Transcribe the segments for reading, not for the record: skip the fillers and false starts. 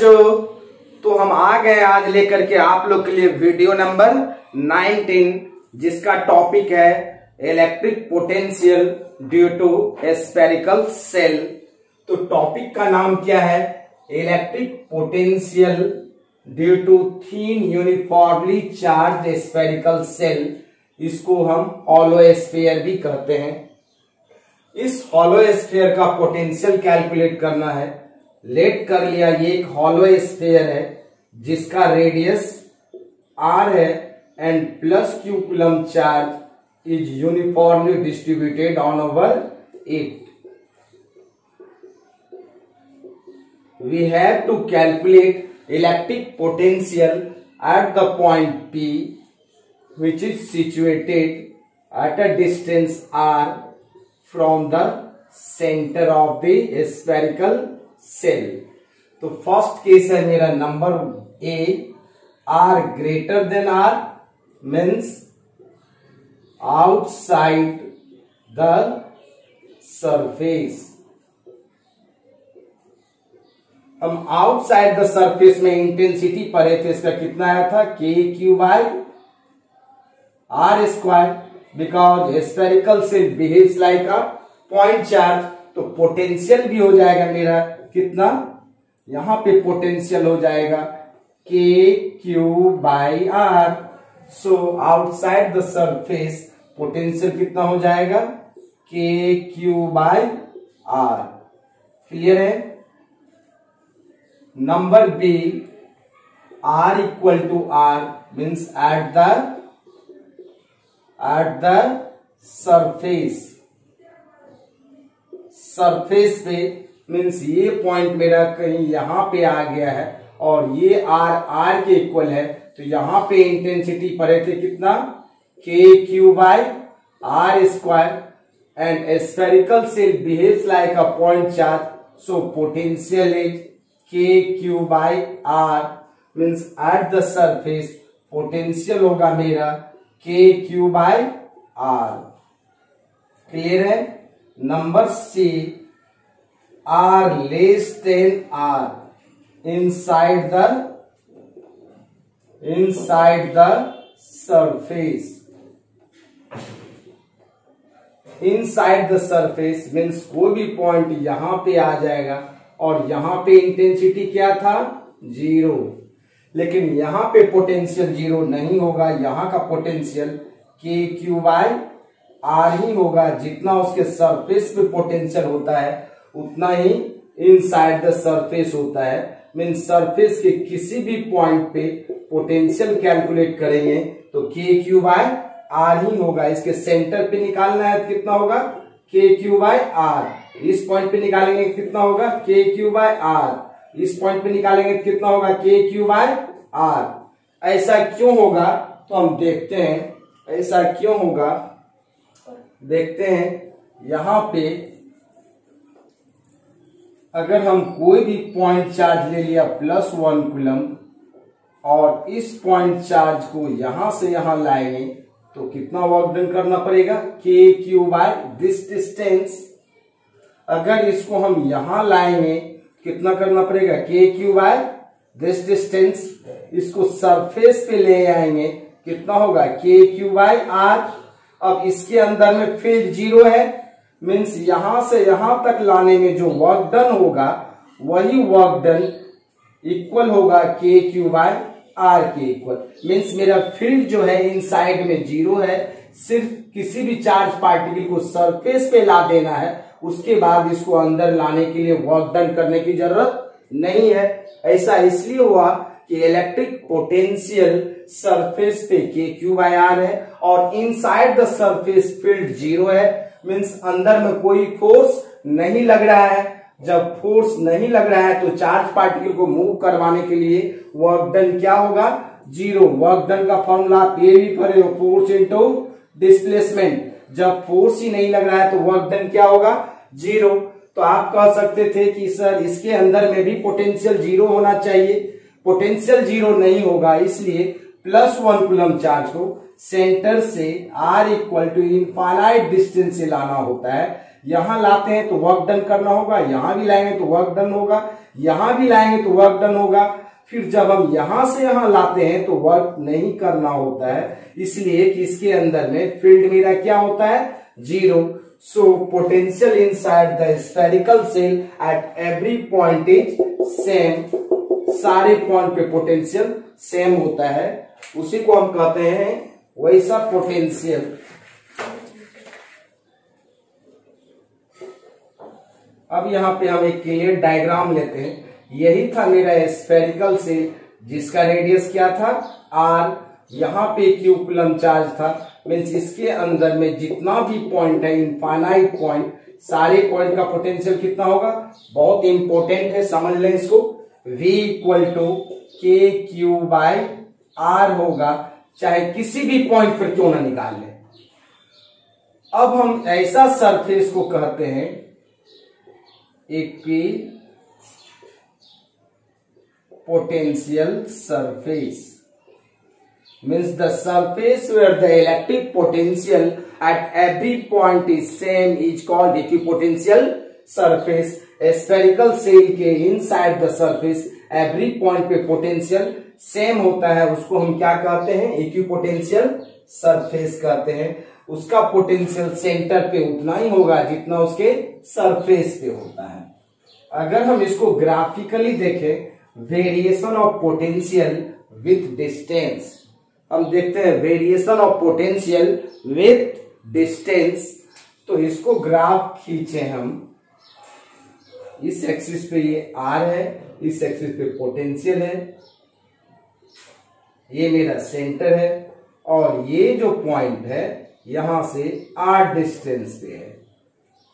बच्चों, तो हम आ गए आज लेकर के आप लोग के लिए वीडियो नंबर 19, जिसका टॉपिक है electric potential due to spherical shell. तो टॉपिक का नाम क्या है? Electric potential due to thin uniformly charge spherical shell. इसको हम हॉलो स्फीयर भी कहते हैं। इस हॉलो स्फीयर का पोटेंशियल कैलकुलेट करना है। लेट कर लिया, ये एक हॉलो स्फीयर है जिसका रेडियस r है and plus q coulomb charge is uniformly distributed on over it. We have to calculate electric potential at the point P which is situated at a distance r from the center of the spherical cell। तो first case है मेरा number A, r greater than r means outside the surface. हम outside the surface में intensity पढ़े थे, इसका कितना आया था? KQ by r square, because spherical shell behaves like a point charge. तो पोटेंशियल भी हो जाएगा मेरा कितना? यहां पे पोटेंशियल हो जाएगा KQ by R। So outside the surface potential कितना हो जाएगा? KQ by R। क्लियर है? Number B, R equal to R means at the surface पे मीन्स ये पॉइंट मेरा कहीं यहां पे आ गया है और ये R के इक्वल है। तो यहां पे इंटेंसिटी पढ़े थे कितना? KQ by R square and spherical shell behaves like a point charge, so potential is KQ by R means at the surface potential होगा मेरा KQ बाय R। क्लियर है? Number C, R less than R inside the surface। inside the surface means कोई भी point यहां पे आ जाएगा और यहां पे इंटेंसिटी क्या था? 0। लेकिन यहां पे पोटेंशियल 0 नहीं होगा। यहां का पोटेंशियल KQ बाय R ही होगा। जितना उसके सरफेस पे पोटेंशियल होता है उतना ही इनसाइड द सरफेस होता है। मीन सरफेस के किसी भी पॉइंट पे पोटेंशियल कैलकुलेट करेंगे तो KQ बाय R ही होगा। इसके सेंटर पे निकालना है तो कितना होगा? KQ by R। इस पॉइंट पे निकालेंगे कितना होगा? KQ by R। इस पॉइंट पे निकालेंगे तो कितना होगा? KQ by R। ऐसा क्यों होगा? तो हम देखते हैं ऐसा क्यों होगा। देखते हैं यहां पे अगर हम कोई भी पॉइंट चार्ज ले लिया +1 कूलम और इस पॉइंट चार्ज को यहां से यहां लाएंगे तो कितना वर्क डन करना पड़ेगा? KQ by this distance. अगर इसको हम यहां लाएंगे कितना करना पड़ेगा? KQ by this distance. इसको सरफेस पे ले आएंगे कितना होगा? KQ by R। अब इसके अंदर में फील्ड 0 है मीन्स यहां से यहां तक लाने में जो वर्क डन होगा वही वर्क डन इक्वल होगा KQ बाय R के इक्वल। मीन्स मेरा फील्ड जो है इनसाइड में 0 है। सिर्फ किसी भी चार्ज पार्टिकल को सरफेस पे ला देना है, उसके बाद इसको अंदर लाने के लिए वर्क डन करने की जरूरत नहीं है। ऐसा इसलिए हुआ कि इलेक्ट्रिक पोटेंशियल सरफेस पे KQ बाय R है और इनसाइड द सरफेस फील्ड 0 है। मीन्स अंदर में कोई फोर्स नहीं लग रहा है। जब फोर्स नहीं लग रहा है तो चार्ज पार्टिकल को मूव करवाने के लिए वर्क डन क्या होगा? 0। वर्क डन का फॉर्मूला ये भी पढ़े हो, फोर्स इनटू डिस्प्लेसमेंट। जब फोर्स ही नहीं लग रहा है तो वर्क डन क्या होगा? 0। तो आप कह सकते थे कि सर इसके अंदर में भी पोटेंशियल 0 होना चाहिए। पोटेंशियल 0 नहीं होगा, इसलिए +1 कूलम चार्ज को सेंटर से R equal to infinite distance से लाना होता है। यहां लाते हैं तो वर्क डन करना होगा, यहां भी लाएंगे तो वर्क डन होगा। यहां भी लाएंगे तो वर्क डन होगा। फिर जब हम यहां से यहां लाते हैं तो वर्क नहीं करना होता है, इसलिए कि इसके अंदर में फील्ड मेरा क्या होता है, 0। So potential inside the spherical shell at every point is same. सारे पॉइंट पे पोटेंशियल सेम होता है, उसी को हम कहते हैं वैसा पोटेंशियल। अब यहां पे हम एक क्लियर डायग्राम लेते हैं। यही था मेरा स्फेरिकल सेल जिसका रेडियस क्या था, r। यहाँ पे क्यू कूलम चार्ज था, मीन्स इसके अंदर में जितना भी पॉइंट है, इनफाइनाइट पॉइंट, सारे पॉइंट का पोटेंशियल कितना होगा, बहुत इंपॉर्टेंट है, समझ लें इसको। V इक्वल टू के क्यू बाय आर होगा, चाहे किसी भी पॉइंट पर क्यों ना निकाल लें। अब हम ऐसा सरफेस को कहते हैं equi potential surface, means the surface where the electric potential at every point is same is called equipotential surface। spherical cell के inside the surface every point पे potential same होता है, उसको हम क्या कहते हैं, equipotential surface कहते हैं। उसका पोटेंशियल सेंटर पे उतना ही होगा जितना उसके सरफेस पे होता है। अगर हम इसको ग्राफिकली देखें, variation of potential with distance, हम देखते हैं variation of potential with distance. तो इसको ग्राफ खींचे हम, इस एक्सिस पे ये आर है, इस एक्सिस पे पोटेंशियल है, ये मेरा सेंटर है, और ये जो पॉइंट है यहां से आर डिस्टेंस पे है।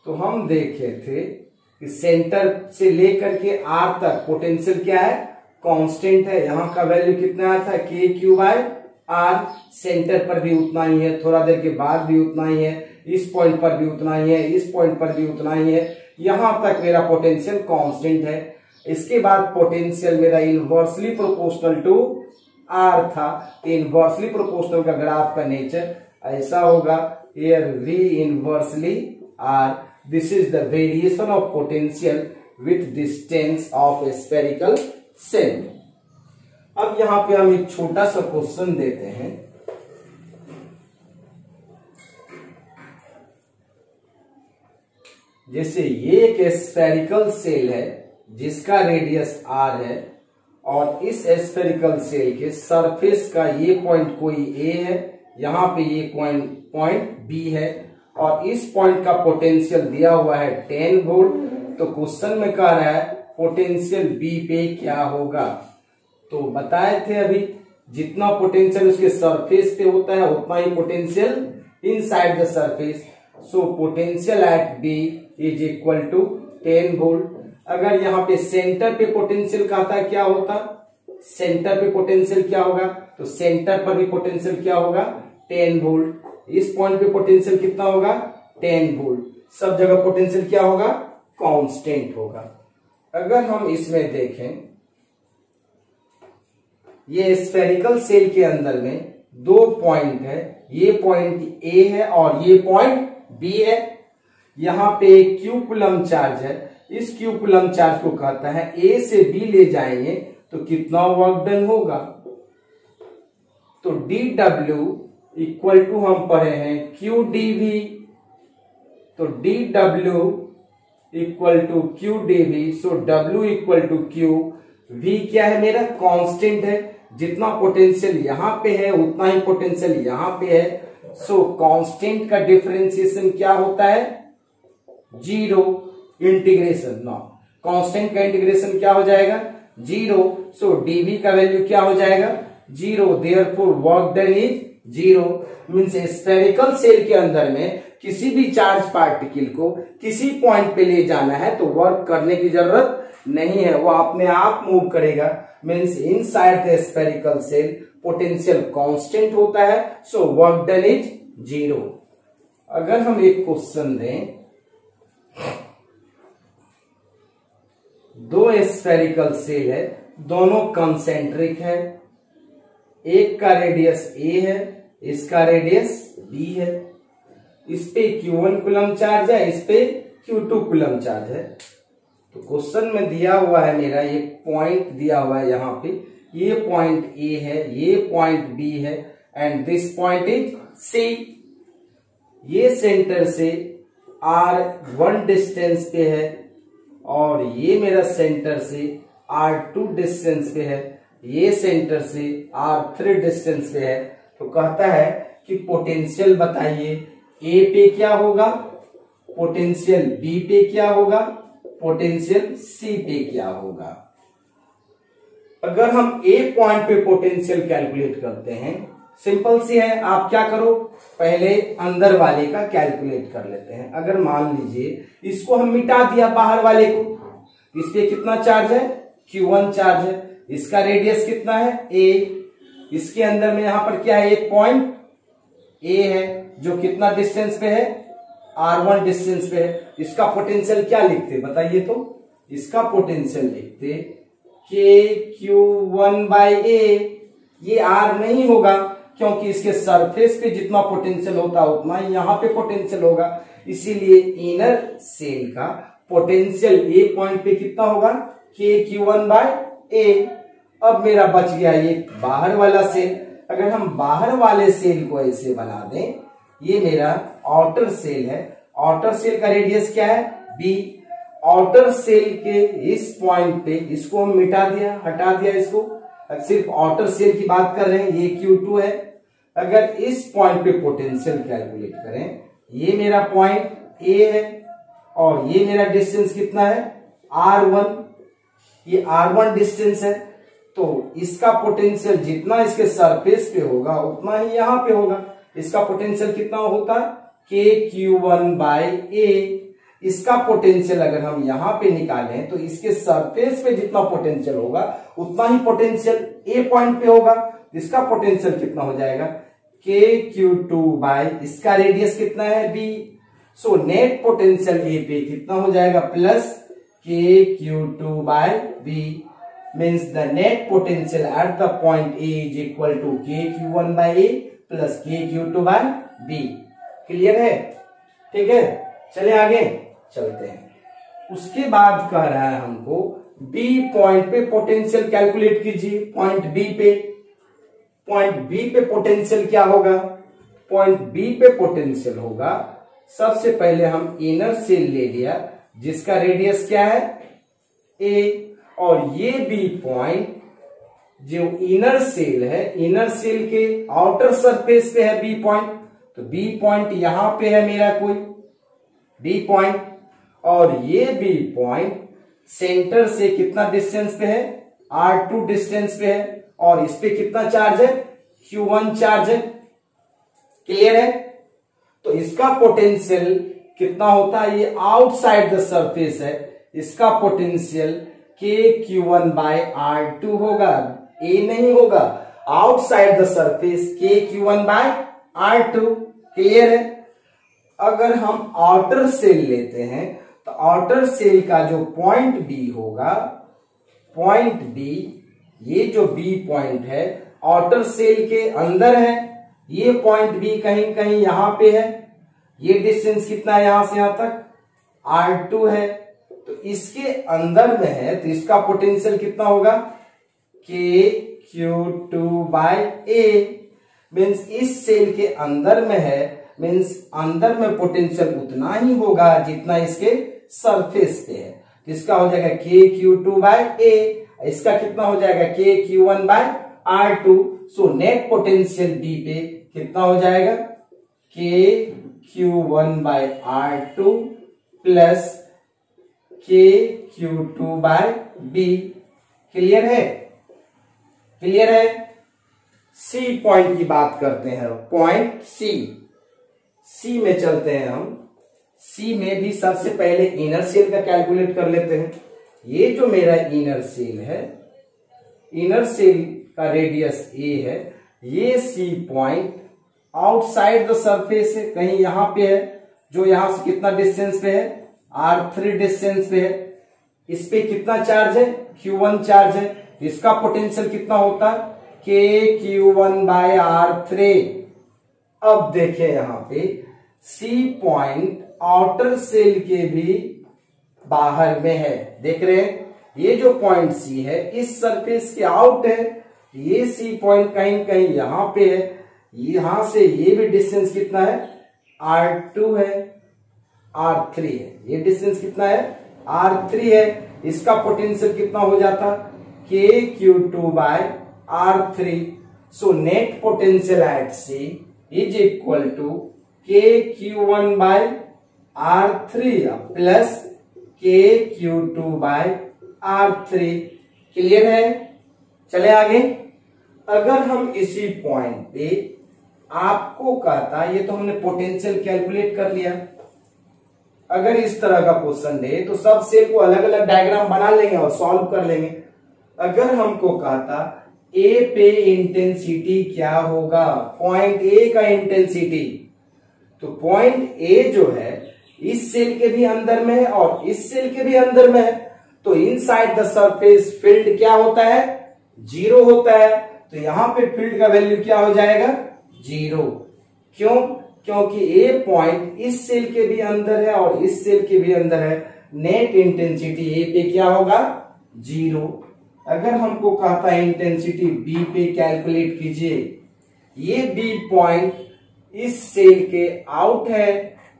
तो हम देखे थे कि सेंटर से लेकर के आर तक पोटेंशियल क्या है, कांस्टेंट है। यहां का वैल्यू कितना आया था, के क्यू बाय आर। सेंटर पर भी उतना ही है, थोड़ा देर के बाद भी उतना ही है, इस पॉइंट पर भी उतना ही है, इस पॉइंट पर भी उतना ही है, यहां तक मेरा पोटेंशियल कांस्टेंट है। इसके बाद पोटेंशियल मेरा इनवर्सली प्रोपोर्शनल टू आर था। इनवर्सली प्रोपोर्शनल का ग्राफ का नेचर ऐसा होगा, here V inversely R, this is the variation of potential with distance of a spherical cell। अब यहां पे हम एक छोटा सा क्वेश्चन देते हैं। जैसे ये एक स्फेरिकल सेल है जिसका रेडियस R है, और इस स्फेरिकल सेल के सरफेस का ये पॉइंट कोई A है, यहां पे ये पॉइंट B है, और इस पॉइंट का पोटेंशियल दिया हुआ है 10 वोल्ट। तो क्वेश्चन में कह रहा है पोटेंशियल B पे क्या होगा। तो बताए थे अभी, जितना पोटेंशियल उसके सरफेस पे होता है उतना ही potential inside the surface. So potential at B is equal to 10 volt. अगर यहाँ पे सेंटर पे पोटेंशियल कहता है क्या होता, सेंटर पे पोटेंशियल क्या होगा, तो सेंटर पर भी पोटेंशियल क्या होगा, 10 वोल्ट। इस पॉइंट पे पोटेंशियल कितना होगा, 10 वोल्ट। सब जगह पोटेंशियल क्या होगा, कांस्टेंट होगा। अगर हम इसमें देखें, ये स्फेरिकल सेल के अंदर में दो पॉइंट है, ये पॉइंट ए है और ये पॉइंट बी है। यहां पे क्यू कूलम चार्ज है, इस क्यू कूलम चार्ज को कहता है ए से बी ले जाएंगे तो कितना वर्क डन होगा। तो डी डब्ल्यू इक्वल टू हम पढ़े हैं क्यू डी वी। तो d W equal to q d V. So W equal to q. V क्या है, मेरा कांस्टेंट है, जितना पोटेंशियल यहां पे है उतना ही पोटेंशियल यहां पे है। सो कांस्टेंट का डिफरेंशिएशन क्या होता है, 0। इंटीग्रेशन ना, कांस्टेंट का इंटीग्रेशन क्या हो जाएगा, 0। सो डीवी का वैल्यू क्या हो जाएगा, 0। Therefore work done is 0। Means spherical shell के अंदर में किसी भी चार्ज पार्टिकल को किसी पॉइंट पे ले जाना है तो वर्क करने की जरूरत नहीं है, वो अपने आप मूव करेगा। Means inside the spherical shell potential constant होता है, सो वर्क डन इज 0। अगर हम एक क्वेश्चन दें, दो स्फेरिकल सेल है, दोनों कंसेंट्रिक है, एक का रेडियस a है, इसका रेडियस b है। इस पे Q1 कूलम चार्ज है, इस पे Q2 कूलम चार्ज है। तो क्वेश्चन में दिया हुआ है मेरा ये पॉइंट दिया हुआ है यहाँ पे, ये पॉइंट ए है, ये पॉइंट बी है and this point is C. ये सेंटर से R1 डिस्टेंस पे है और ये मेरा सेंटर से R2 डिस्टेंस पे है, ये सेंटर से R3 डिस्टेंस पे है। तो कहता है कि पोटेंशियल बताइए, ए पे क्या होगा, पोटेंशियल बी पे क्या होगा, पोटेंशियल सी पे क्या होगा। अगर हम ए पॉइंट पे पोटेंशियल कैलकुलेट करते हैं, सिंपल सी है, आप क्या करो, पहले अंदर वाले का कैलकुलेट कर लेते हैं। अगर मान लीजिए इसको हम मिटा दिया बाहर वाले को, इस पे कितना चार्ज है, Q1 चार्ज है, इसका रेडियस कितना है a, इसके अंदर में यहां पर क्या है, एक पॉइंट a है जो कितना डिस्टेंस पे है, R1 डिस्टेंस पे है। इसका पोटेंशियल क्या लिखते बताइए, तो इसका पोटेंशियल लिखते KQ1/A। ये R नहीं होगा क्योंकि इसके सरफेस पे जितना पोटेंशियल होता है उतना ही यहां पे पोटेंशियल होगा, इसीलिए इनर सेल का पोटेंशियल ए पॉइंट पे कितना होगा, KQ1/A। अब मेरा बच गया ये बाहर वाला सेल। अगर हम बाहर वाले सेल को ऐसे बना दें, ये मेरा आउटर सेल है, आउटर सेल का रेडियस क्या है, B। आउटर सेल के इस पॉइंट पे इसको हम मिटा दिया, हटा दिया इसको, सिर्फ आउटर सेल की बात कर रहे हैं, ये Q2 है। अगर इस पॉइंट पे पोटेंशियल कैलकुलेट करें, ये मेरा पॉइंट A है और ये मेरा डिस्टेंस कितना है, R1, ये R1 डिस्टेंस है। तो इसका पोटेंशियल जितना इसके सरफेस पे होगा उतना ही यहां पे होगा। इसका पोटेंशियल कितना होता है, KQ1/A। इसका पोटेंशियल अगर हम यहां पे निकालें तो इसके सरफेस पे जितना पोटेंशियल होगा उतना ही पोटेंशियल ए पॉइंट पे होगा। इसका पोटेंशियल कितना हो जाएगा, KQ2 इसका रेडियस कितना है, B। So net potential A पे कितना हो जाएगा, plus KQ2/B means the net potential at the point A is equal to KQ1/A plus KQ2/B। Clear है, ठीक है। चले आगे चलते हैं। उसके बाद कह रहा है हमको B पॉइंट पे पोटेंशियल कैलकुलेट कीजिए। पॉइंट B पे पोटेंशियल क्या होगा, पॉइंट B पे पोटेंशियल होगा, सबसे पहले हम इनर सेल ले लिया जिसका रेडियस क्या है, A, और ये B पॉइंट जो इनर सेल है, इनर सेल के आउटर सरफेस पे है B पॉइंट, तो B पॉइंट यहां पे है मेरा कोई B पॉइंट, और ये B पॉइंट सेंटर से कितना डिस्टेंस पे है, R2 डिस्टेंस पे है, और इस पे कितना चार्ज है, Q1 चार्ज है। क्लियर है। तो इसका पोटेंशियल कितना होता है, ये आउटसाइड द सरफेस है, इसका पोटेंशियल KQ1/R2 होगा, A नहीं होगा, outside the surface KQ1/R2। Clear है। अगर हम आउटर सेल लेते हैं तो आउटर सेल का जो पॉइंट B होगा, पॉइंट B, ये जो B पॉइंट है आउटर सेल के अंदर है, ये पॉइंट B कहीं कहीं यहां पे है, ये डिस्टेंस कितना है यहां से यहां तक, R2 है, तो इसके अंदर में है, तो इसका पोटेंशियल कितना होगा, KQ2/A। मीन्स इस सेल के अंदर में है, मीन्स अंदर में पोटेंशियल उतना ही होगा जितना इसके सरफेस पे है, तो इसका हो जाएगा KQ2/A। इसका कितना हो जाएगा, KQ1/R2। सो नेट पोटेंशियल B पे कितना हो जाएगा, KQ1/R2 प्लस KQ2/B। क्लियर है, क्लियर है। C पॉइंट की बात करते हैं, पॉइंट C में चलते हैं हम। C में भी सबसे पहले इनर सेल का कैलकुलेट कर लेते हैं। ये जो मेरा इनर सेल है, इनर सेल का रेडियस A है, ये C point outside the surface है, कहीं यहां पे है, जो यहां से कितना डिस्टेंस पे है, R3 डिस्टेंस पे है। इस पे कितना चार्ज है, Q1 चार्ज है, इसका पोटेंशियल कितना होता है, KQ1/R3। अब देखें यहां पे C पॉइंट आउटर सेल के भी बाहर में है। देख रहे हैं ये जो पॉइंट सी है इस सरफेस के आउट है, ये सी पॉइंट कहीं कहीं यहां पे है, यहां से ये भी डिस्टेंस कितना है R2 है, R3 है, ये डिस्टेंस कितना है R3 है। इसका पोटेंशियल कितना हो जाता KQ2 by R3। So net potential at C is equal to KQ1 by R3 plus KQ2 by R3। Clear है? चले आगे। अगर हम इसी पॉइंट पे आपको कहता, ये तो हमने पोटेंशियल कैलकुलेट कर लिया, अगर इस तरह का क्वेश्चन दे तो सब सेल को अलग अलग डायग्राम बना लेंगे और सॉल्व कर लेंगे। अगर हमको कहता ए पे इंटेंसिटी क्या होगा, पॉइंट ए का इंटेंसिटी, तो पॉइंट ए जो है इस सेल के भी अंदर में है और इस सेल के भी अंदर में है, तो इनसाइड द सरफेस फील्ड क्या होता है 0 होता है। तो यहां पे फील्ड का वैल्यू क्या हो जाएगा 0। क्यों? क्योंकि ए पॉइंट इस सेल के भी अंदर है और इस सेल के भी अंदर है, नेट इंटेंसिटी ए पे क्या होगा 0। अगर हमको कहता है इंटेंसिटी बी पे कैलकुलेट कीजिए, ये बी पॉइंट इस सेल के आउट है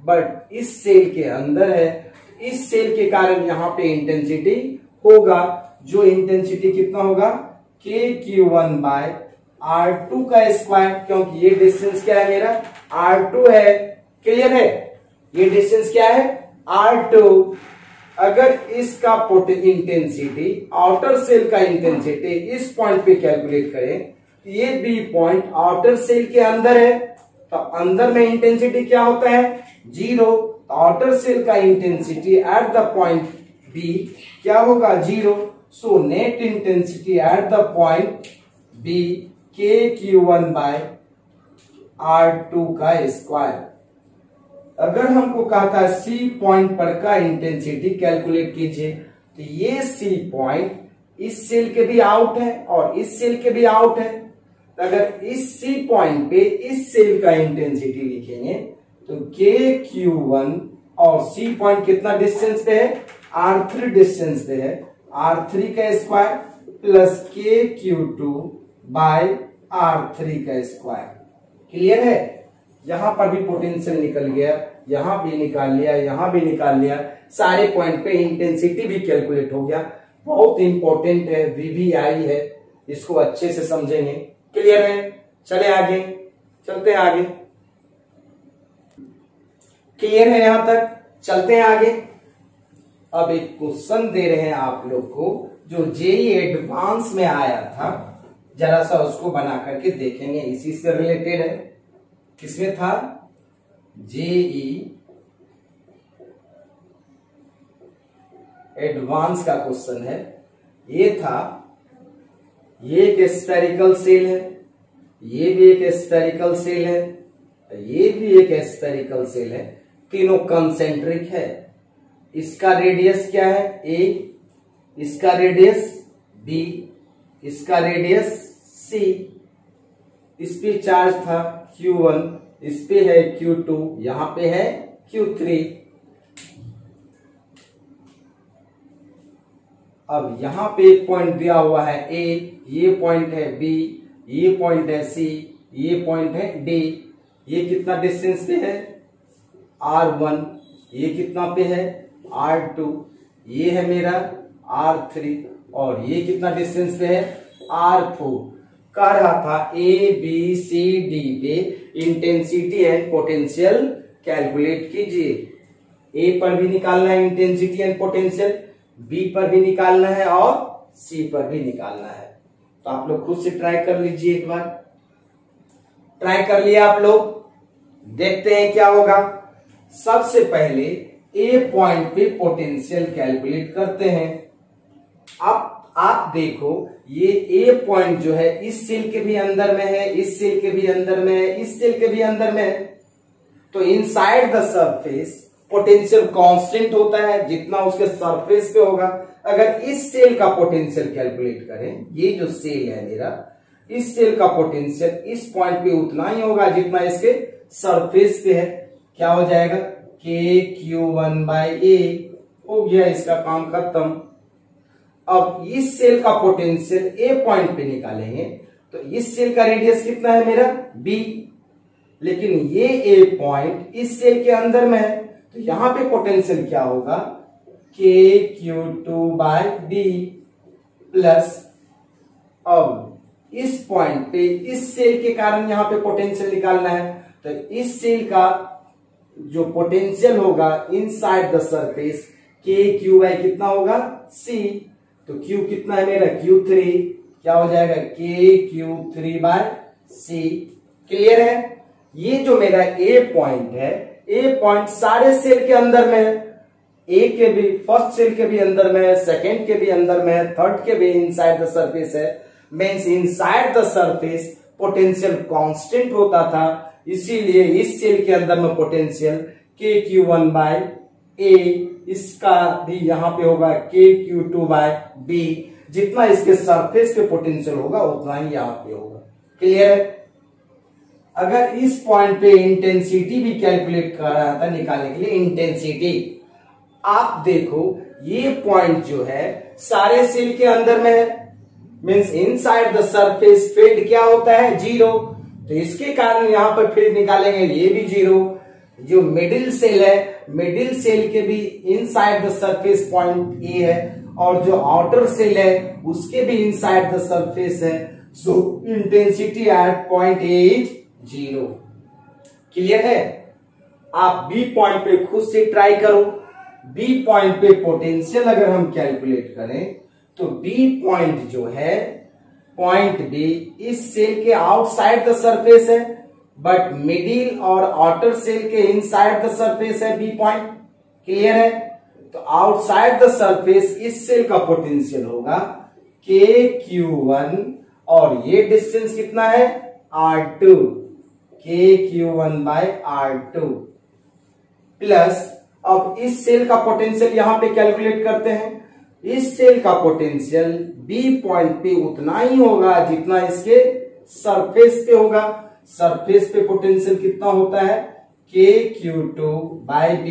बट इस सेल के अंदर है, इस सेल के कारण यहां पे इंटेंसिटी होगा, जो इंटेंसिटी कितना होगा KQ1 बाय R2 का स्क्वायर, क्योंकि ये डिस्टेंस क्या है मेरा R2 है। क्लियर है? ये डिस्टेंस क्या है R2। अगर इसका इंटेंसिटी आउटर सेल का इंटेंसिटी इस पॉइंट पे कैलकुलेट करें, ये बी पॉइंट आउटर सेल के अंदर है, तो अंदर में इंटेंसिटी क्या होता है 0। आउटर सेल का intensity at the point B क्या होगा 0। So net intensity at the point B KQ1 by R2 का स्क्वायर। अगर हमको कहता है सी पॉइंट पर का इंटेंसिटी कैलकुलेट कीजिए, तो ये सी पॉइंट इस सेल के भी आउट है और इस सेल के भी आउट है। अगर इस सी पॉइंट पे इस सेल का इंटेंसिटी लिखेंगे तो KQ1 और सी पॉइंट कितना डिस्टेंस पे है R3 डिस्टेंस पे है, R3 का square plus KQ2 by R3 का स्क्वायर। क्लियर है? यहां पर भी पोटेंशियल निकल गया, यहां भी निकाल लिया, यहां भी निकाल लिया, सारे पॉइंट पे इंटेंसिटी भी कैलकुलेट हो गया। बहुत इंपॉर्टेंट है, VVI है, इसको अच्छे से समझेंगे। क्लियर है? चले आगे, चलते हैं आगे। क्लियर है यहां तक? चलते हैं आगे। अब एक क्वेश्चन दे रहे हैं आप लोग को जो जेई एडवांस में आया था, जरा सा उसको बना करके देखेंगे, इसी से रिलेटेड है। किसमें था? जेई एडवांस का क्वेश्चन है। ये था, ये एक स्फेरिकल सेल है, ये भी एक स्फेरिकल सेल है, ये भी एक स्फेरिकल सेल है, तीनों कंसेंट्रिक है। इसका रेडियस क्या है A, इसका रेडियस B, इसका रेडियस C। इस पे चार्ज था Q1, इस पे है Q2, यहां पे है Q3। अब यहां पे एक पॉइंट दिया हुआ है A, ये पॉइंट है B, ये पॉइंट है C, ये पॉइंट है D। ये कितना डिस्टेंस पे है R1, ये कितना पे है R2, ये है मेरा R3 और ये कितना डिस्टेंस पे है R4। कह रहा था ABCD पे इंटेंसिटी एंड पोटेंशियल कैलकुलेट कीजिए। A पर भी निकालना है इंटेंसिटी एंड पोटेंशियल, B पर भी निकालना है और C पर भी निकालना है। तो आप लोग खुद से ट्राई कर लीजिए, एक बार ट्राई कर लिया आप लोग, देखते हैं क्या होगा। सबसे पहले A पॉइंट पे पोटेंशियल कैलकुलेट करते हैं। अब आप देखो, ये A पॉइंट जो है इस सेल के भी अंदर में है, इस सेल के भी अंदर में है, इस सेल के भी अंदर में है, तो inside the surface potential constant होता है जितना उसके सरफेस पे होगा। अगर इस सेल का पोटेंशियल कैलकुलेट करें, ये जो सेल है मेरा, इस सेल का पोटेंशियल इस पॉइंट पे उतना ही होगा जितना इसके सरफेस पे है। क्या हो जाएगा KQ1 बाय A हो गया, इसका काम खत्म। अब इस सेल का पोटेंशियल ए पॉइंट पे निकालेंगे तो इस सेल का रेडियस कितना है मेरा बी, लेकिन ये ए पॉइंट इस सेल के अंदर में है तो यहां पे पोटेंशियल क्या होगा KQ2/B प्लस, अब इस पॉइंट पे इस सेल के कारण यहां पे पोटेंशियल निकालना है तो इस सेल का जो पोटेंशियल होगा इनसाइड द सरफेस KQ कितना होगा C, तो Q कितना है मेरा Q3, क्या हो जाएगा KQ3/C। क्लियर है। ये जो मेरा ए पॉइंट है, ए पॉइंट सारे सेल के अंदर में है, ए के भी फर्स्ट सेल के भी अंदर में है, सेकेंड के भी अंदर में है, थर्ड के भी इनसाइड द सरफेस है। Means inside the surface potential constant होता था, इसीलिए इस सेल के अंदर में पोटेंशियल KQ1/A, इसका भी यहां पे होगा KQ2/B। जितना इसके सरफेस पे पोटेंशियल होगा उतना ही यहां पे होगा। क्लियर है। अगर इस पॉइंट पे इंटेंसिटी भी कैलकुलेट कर रहा था निकालने के लिए, इंटेंसिटी आप देखो ये पॉइंट जो है सारे सेल के अंदर में है, means inside the surface field क्या होता है 0, तो इसके कारण यहां पर फील्ड निकालेंगे ये भी 0। जो मिडिल सेल है, मिडिल सेल के भी inside the surface point A है और जो आउटर सेल है उसके भी इनसाइड द सरफेस है, सो intensity at point A is 0। Clear है। आप बी पॉइंट पे खुद से ट्राई करो। बी पॉइंट पे पोटेंशियल अगर हम कैलकुलेट करें तो बी पॉइंट जो है, पॉइंट बी इस सेल के आउटसाइड द सरफेस है बट मिडिल और आउटर सेल के इनसाइड द सरफेस है बी पॉइंट। क्लियर है। तो आउटसाइड द सरफेस इस सेल का पोटेंशियल होगा KQ1 और ये डिस्टेंस कितना है R2, KQ1/R2 प्लस, अब इस सेल का पोटेंशियल यहां पे कैलकुलेट करते हैं। इस सेल का पोटेंशियल बी पॉइंट पे उतना ही होगा जितना इसके सरफेस पे होगा। सरफेस पे पोटेंशियल कितना होता है KQ2/B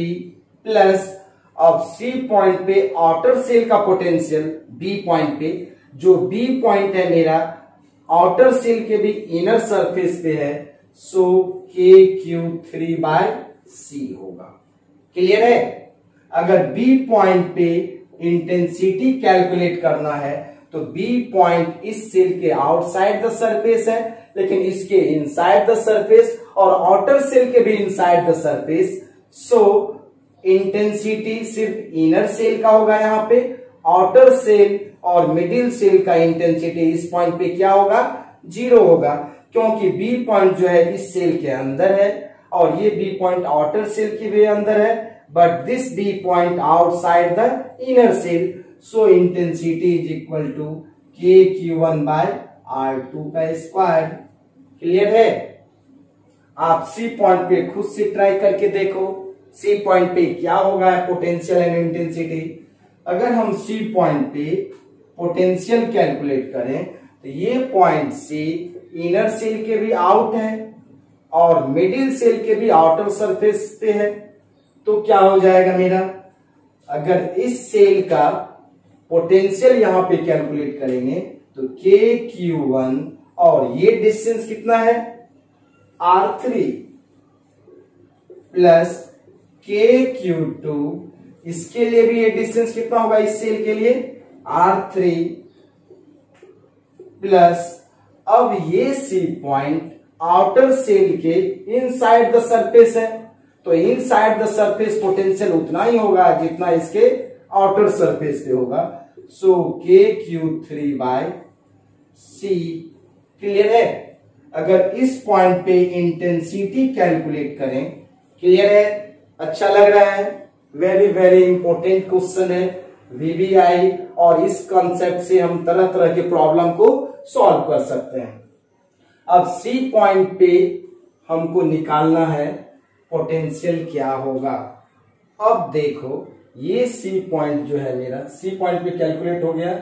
प्लस, अब सी पॉइंट पे आउटर सेल का पोटेंशियल बी पॉइंट पे, जो बी पॉइंट है मेरा आउटर सेल के भी इनर सरफेस पे है, सो KQ3/C होगा। क्लियर है। अगर बी पॉइंट पे इंटेंसिटी कैलकुलेट करना है तो बी पॉइंट इस सेल के आउटसाइड द सरफेस है लेकिन इसके इनसाइड द सरफेस और आउटर सेल के भी inside the surface, so intensity सिर्फ इनर सेल का होगा यहां पे, आउटर सेल और मिडिल सेल का इंटेंसिटी इस पॉइंट पे क्या होगा 0 होगा, क्योंकि बी पॉइंट जो है इस सेल के अंदर है और ये बी पॉइंट आउटर सेल के भी अंदर है, but this B point outside the inner shell, so intensity is equal to KQ1/R2 का स्क्वायर। क्लियर है। आप सी पॉइंट पे खुद से ट्राई करके देखो, सी पॉइंट पे क्या होगा पोटेंशियल एंड इंटेंसिटी। अगर हम सी पॉइंट पे पोटेंशियल कैलकुलेट करें तो ये पॉइंट सी इनर सेल के भी आउट है और मिडिल सेल के भी आउटर सरफेस पे है, तो क्या हो जाएगा मेरा, अगर इस सेल का पोटेंशियल यहां पे कैलकुलेट करेंगे तो KQ1 और ये डिस्टेंस कितना है R3 प्लस KQ2, इसके लिए भी ये डिस्टेंस कितना होगा इस सेल के लिए R3 प्लस, अब ये सी पॉइंट आउटर सेल के इनसाइड द सरफेस है तो इनसाइड द सरफेस पोटेंशियल उतना ही होगा जितना इसके आउटर सरफेस पे होगा, सो KQ3/C। क्लियर है। अगर इस पॉइंट पे इंटेंसिटी कैलकुलेट करें, क्लियर है, अच्छा लग रहा है, वेरी वेरी इंपॉर्टेंट क्वेश्चन है VBI, और इस कॉन्सेप्ट से हम तरह तरह के प्रॉब्लम को सॉल्व कर सकते हैं। अब सी पॉइंट पे हमको निकालना है पोटेंशियल क्या होगा। अब देखो ये सी पॉइंट जो है मेरा, सी पॉइंट पे कैलकुलेट हो गया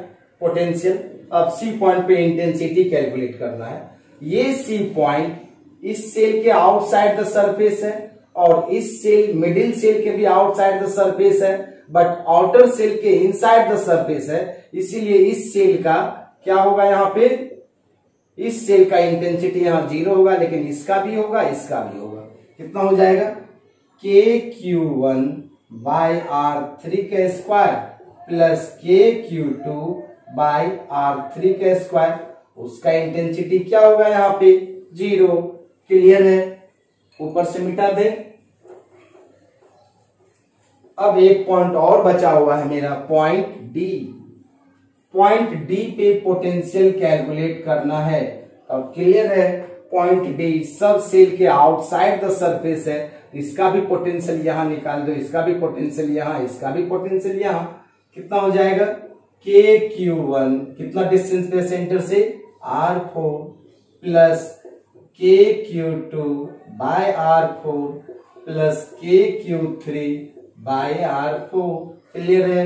पोटेंशियल, अब सी पॉइंट पे इंटेंसिटी कैलकुलेट करना है। ये सी पॉइंट इस सेल के आउटसाइड द सरफेस है और इस सेल मिडिल सेल के भी आउटसाइड द सरफेस है, बट आउटर सेल के इनसाइड द सरफेस है, इसीलिए इस सेल का क्या होगा, यहाँ पे इस सेल का इंटेंसिटी यहाँ 0 होगा, लेकिन इसका भी होगा, इसका भी होगा। कितना हो जाएगा, KQ1 बाई R3 का square plus KQ2 by R3 का स्क्वायर, उसका इंटेंसिटी क्या होगा, यहाँ पे 0। क्लियर है, ऊपर से मिटा दे। अब एक पॉइंट और बचा हुआ है मेरा, पॉइंट डी। पॉइंट डी पे पोटेंशियल कैलकुलेट करना है। अब क्लियर है, पॉइंट डी सब सेल के आउटसाइड द सरफेस है, इसका भी पोटेंशियल यहां निकाल दो, इसका भी पोटेंशियल यहां, इसका भी पोटेंशियल यहां। कितना हो जाएगा, KQ1 कितना डिस्टेंस पे सेंटर से, R4 plus KQ2 by R4 plus KQ3 by R4। Clear है।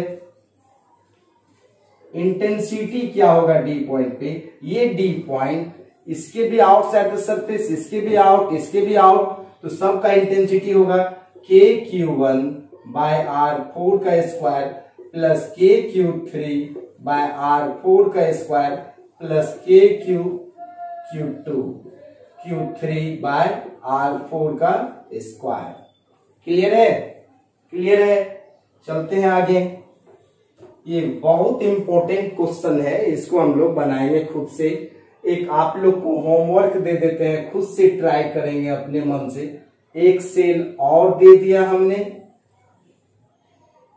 इंटेंसिटी क्या होगा डी पॉइंट पे, ये डी पॉइंट, इसके भी आउटसाइड द सरफेस, इसके भी आउट, इसके भी आउट, तो सबका इंटेंसिटी होगा KQ1 बाय R4 का square plus KQ3 by R4 का square plus Q3 bye R4 का स्क्वायर। क्लियर है, क्लियर है। चलते हैं आगे। ये बहुत इंपॉर्टेंट क्वेश्चन है, इसको हम लोग बनाएंगे खुद से। एक आप लोग को होमवर्क दे देते हैं, खुद से ट्राई करेंगे अपने मन से। एक सेल और दे दिया हमने,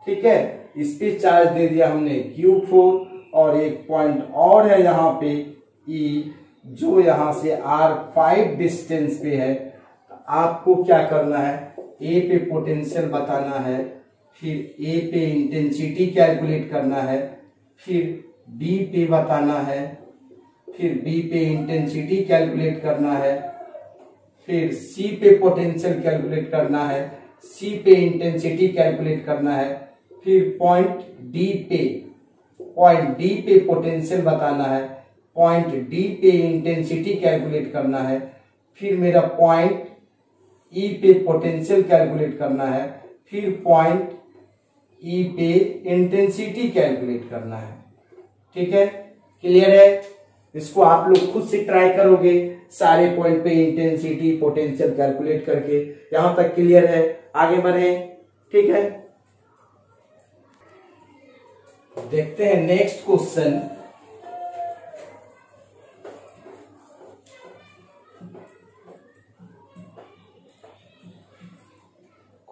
ठीक है, इस पे चार्ज दे दिया हमने Q4, और एक पॉइंट और है यहाँ पे E, जो यहां से R5 डिस्टेंस पे है। आपको क्या करना है, ए पे पोटेंशियल बताना है, फिर ए पे इंटेंसिटी कैलकुलेट करना है, फिर बी पे बताना है, फिर बी पे इंटेंसिटी कैलकुलेट करना है, फिर सी पे पोटेंशियल कैलकुलेट करना है, सी पे इंटेंसिटी कैलकुलेट करना है, फिर पॉइंट डी पे पोटेंशियल बताना है, पॉइंट डी पे इंटेंसिटी कैलकुलेट करना है, फिर मेरा पॉइंट ई पे पोटेंशियल कैलकुलेट करना है, फिर पॉइंट ई पे इंटेंसिटी कैलकुलेट करना है। ठीक है, क्लियर है। इसको आप लोग खुद से ट्राई करोगे, सारे पॉइंट पे इंटेंसिटी पोटेंशियल कैलकुलेट करके। यहां तक क्लियर है, आगे बढ़े। ठीक है, देखते हैं नेक्स्ट क्वेश्चन।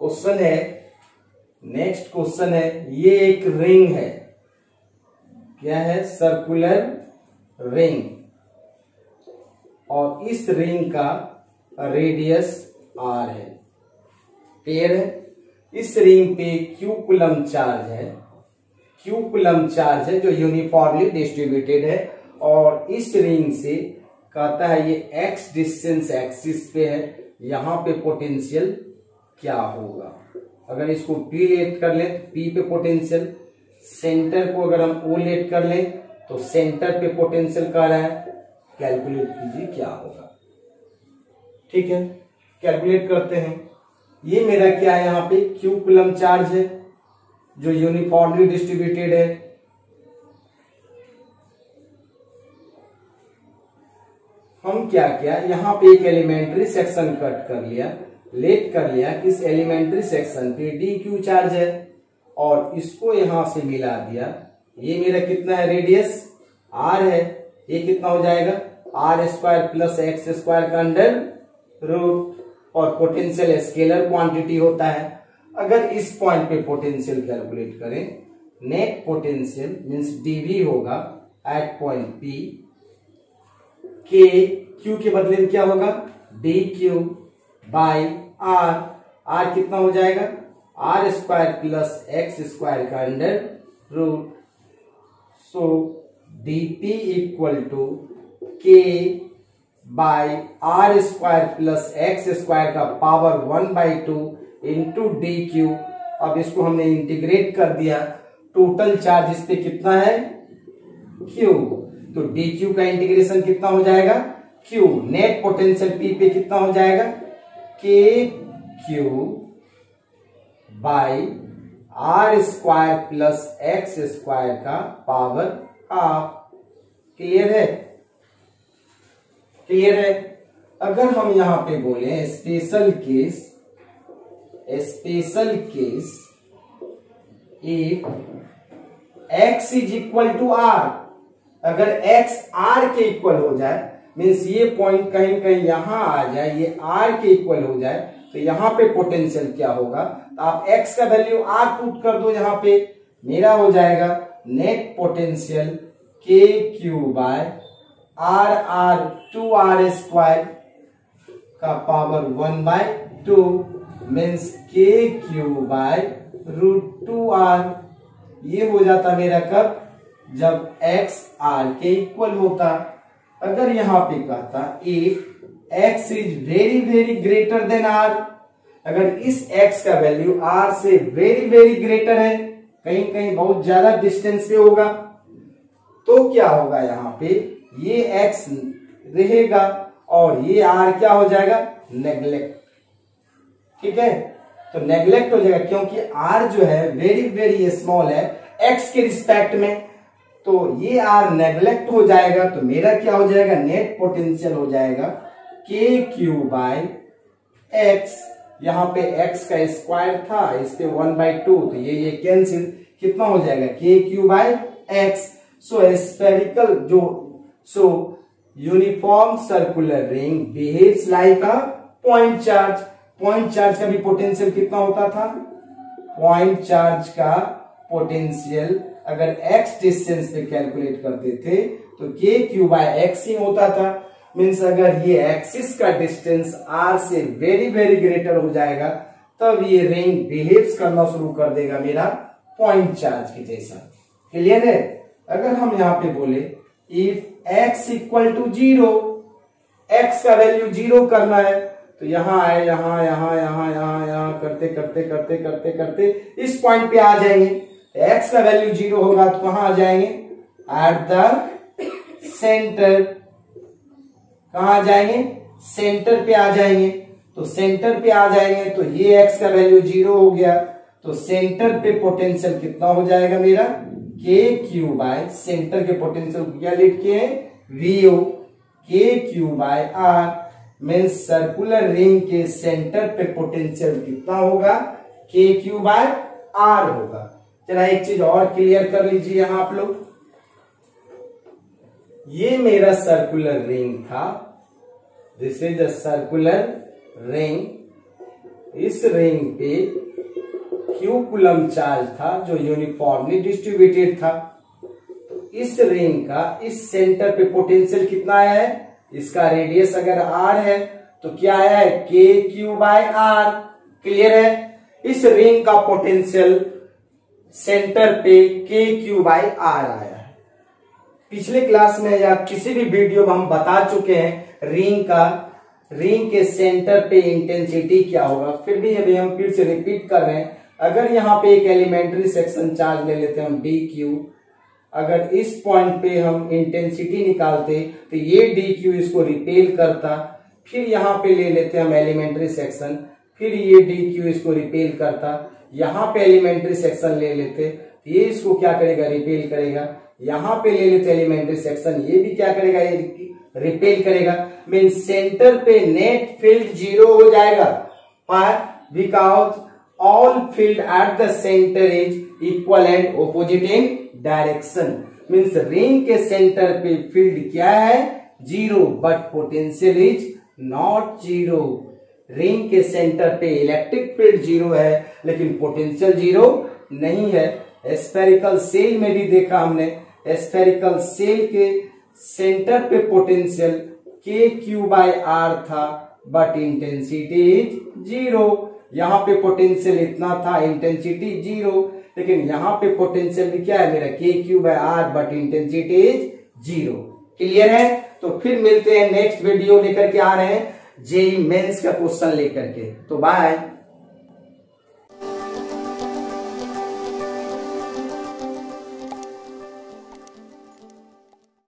क्वेश्चन है, नेक्स्ट क्वेश्चन है, ये एक रिंग है, क्या है, सर्कुलर रिंग, और इस रिंग का रेडियस r है। क्लियर है। इस रिंग पे q कूलम चार्ज है, q कूलम चार्ज है जो यूनिफॉर्मली डिस्ट्रीब्यूटेड है, और इस रिंग से कहता है ये x डिस्टेंस एक्सिस पे है, यहां पे पोटेंशियल क्या होगा। अगर इसको P लेट कर लें तो P पे पोटेंशियल, सेंटर को अगर हम O लेट कर लें तो सेंटर पे पोटेंशियल कह रहा है, कैलकुलेट कीजिए क्या होगा। ठीक है, कैलकुलेट करते हैं। ये मेरा क्या है, यहाँ पे Q कूलम चार्ज है जो यूनिफॉर्मली डिस्ट्रीब्यूटेड है। हम क्या किया, यहाँ पे एक एलिमेंट्री सेक्शन कट कर लिया, लेट कर लिया, इस एलिमेंट्री सेक्शन पे dq चार्ज है, और इसको यहां से मिला दिया। ये मेरा कितना है, रेडियस r है, ये कितना हो जाएगा, r square plus x square का अंडर रूट, और पोटेंशियल स्केलर क्वांटिटी होता है। अगर इस पॉइंट पे पोटेंशियल कैलकुलेट करें, नेट पोटेंशियल मींस dv होगा at point p, k q के बदले में क्या होगा, dq बाई r कितना हो जाएगा, r square plus x square का under root. So dp equal to k by r square plus x square का पावर 1/2 इंटू dq। अब इसको हमने इंटीग्रेट कर दिया, टोटल चार्ज इस पे कितना है, q, तो dq का इंटीग्रेशन कितना हो जाएगा, q, नेट पोटेंशियल p पे कितना हो जाएगा, k q by r square plus x square का पावर हाफ। क्लियर है? क्लियर है? अगर हम यहां पे बोले special case if x is equal to r, अगर x r के इक्वल हो जाए, मीन्स ये पॉइंट कहीं कहीं यहां आ जाए, ये r के इक्वल हो जाए, तो यहां पे पोटेंशियल क्या होगा? तो आप x का वैल्यू r पुट कर दो, यहां पे मेरा हो जाएगा net potential k q by r r 2r square का power 1/2 means k q by √2r। ये हो जाता मेरा कब? जब x r के इक्वल होता। अगर यहां पे कहता if x is very very greater than r, अगर इस x का वैल्यू r से वेरी वेरी ग्रेटर है, कहीं कहीं बहुत ज्यादा डिस्टेंस पे होगा, तो क्या होगा? यहां पे ये x रहेगा और ये r क्या हो जाएगा? नेग्लेक्ट। ठीक है, तो नेग्लेक्ट हो जाएगा क्योंकि r जो है वेरी वेरी स्मॉल है x के रिस्पेक्ट में, तो ये r नेग्लेक्ट हो जाएगा। तो मेरा क्या हो जाएगा? नेट पोटेंशियल हो जाएगा k क्यू बाय एक्स। यहां पे x का स्क्वायर था, इस पे 1/2, तो ये कैंसिल, कितना हो जाएगा? k q by x. So spherical so uniform circular ring behaves like a point charge. Point charge का भी पोटेंशियल कितना होता था? पॉइंट चार्ज का पोटेंशियल अगर x डिस्टेंस पे कैलकुलेट करते थे तो k क्यू बाय एक्स ही होता था। मीन्स अगर ये एक्सिस का डिस्टेंस r से वेरी वेरी ग्रेटर हो जाएगा, तब ये रिंग बिहेव्स करना शुरू कर देगा मेरा पॉइंट चार्ज के जैसा। क्लियर है? अगर हम यहां पे बोले if x equal to 0, x का वैल्यू 0 करना है, तो यहां आए, यहां यहां यहां यहां यहां करते करते करते करते करते इस पॉइंट पे आ जाएंगे। x का वैल्यू 0 होगा तो कहां आ जाएंगे? At the centre. कहां आ जाएंगे? सेंटर पे आ जाएंगे। तो सेंटर पे आ जाएंगे तो ये x का वैल्यू 0 हो गया, तो सेंटर पे पोटेंशियल कितना हो जाएगा मेरा? k क्यू बाय, सेंटर के पोटेंशियल क्या लिख के vo, k q by r। Means circular ring के सेंटर पे पोटेंशियल कितना होगा? k क्यू बाय r होगा। चला एक चीज और क्लियर कर लीजिए यहां आप लोग, ये मेरा सर्कुलर रिंग था, this is a circular ring. इस रिंग पे क्यू कूलम चार्ज था जो यूनिफॉर्मली डिस्ट्रीब्यूटेड था। तो इस रिंग का इस सेंटर पे पोटेंशियल कितना आया है? इसका रेडियस अगर r है तो क्या आया है? k q by r। Clear है? इस रिंग का पोटेंशियल सेंटर पे k क्यू बाय r आया है। पिछले क्लास में या किसी भी वीडियो में हम बता चुके हैं रिंग के सेंटर पे इंटेंसिटी क्या होगा, फिर भी अभी हम फिर से रिपीट कर रहे हैं। अगर यहाँ पे एक एलिमेंट्री सेक्शन चार्ज ले लेते हैं हम dq, अगर इस पॉइंट पे हम इंटेंसिटी निकालते तो ये dq इसको रिपेल करता, फिर यहाँ पे ले लेते हम एलिमेंट्री सेक्शन, फिर ये dq इसको रिपेल करता, यहाँ पे एलिमेंट्री सेक्शन ले लेते तो ये इसको क्या करेगा? रिपेल करेगा। यहाँ पे ले लेते एलिमेंट्री सेक्शन, ये भी क्या करेगा? ये रिपेल करेगा। मीन सेंटर पे नेट फील्ड 0 हो जाएगा, पर because all field at the centre is equal and opposite in direction. Means ring के सेंटर पे फील्ड क्या है? 0, but potential is not 0। Ring के सेंटर पे इलेक्ट्रिक फील्ड 0 है लेकिन पोटेंशियल 0 नहीं है। स्फेरिकल सेल में भी देखा हमने, स्फेरिकल सेल के सेंटर पे potential k q by r था, बट इंटेंसिटी इज 0। यहाँ पे पोटेंशियल इतना था, इंटेंसिटी 0, लेकिन यहाँ पे पोटेंशियल भी क्या है मेरा? k q by r, but intensity is 0। Clear है? तो फिर मिलते हैं नेक्स्ट वीडियो लेकर के आ रहे हैं जेईई मेंस का क्वेश्चन लेकर के। तो बाय।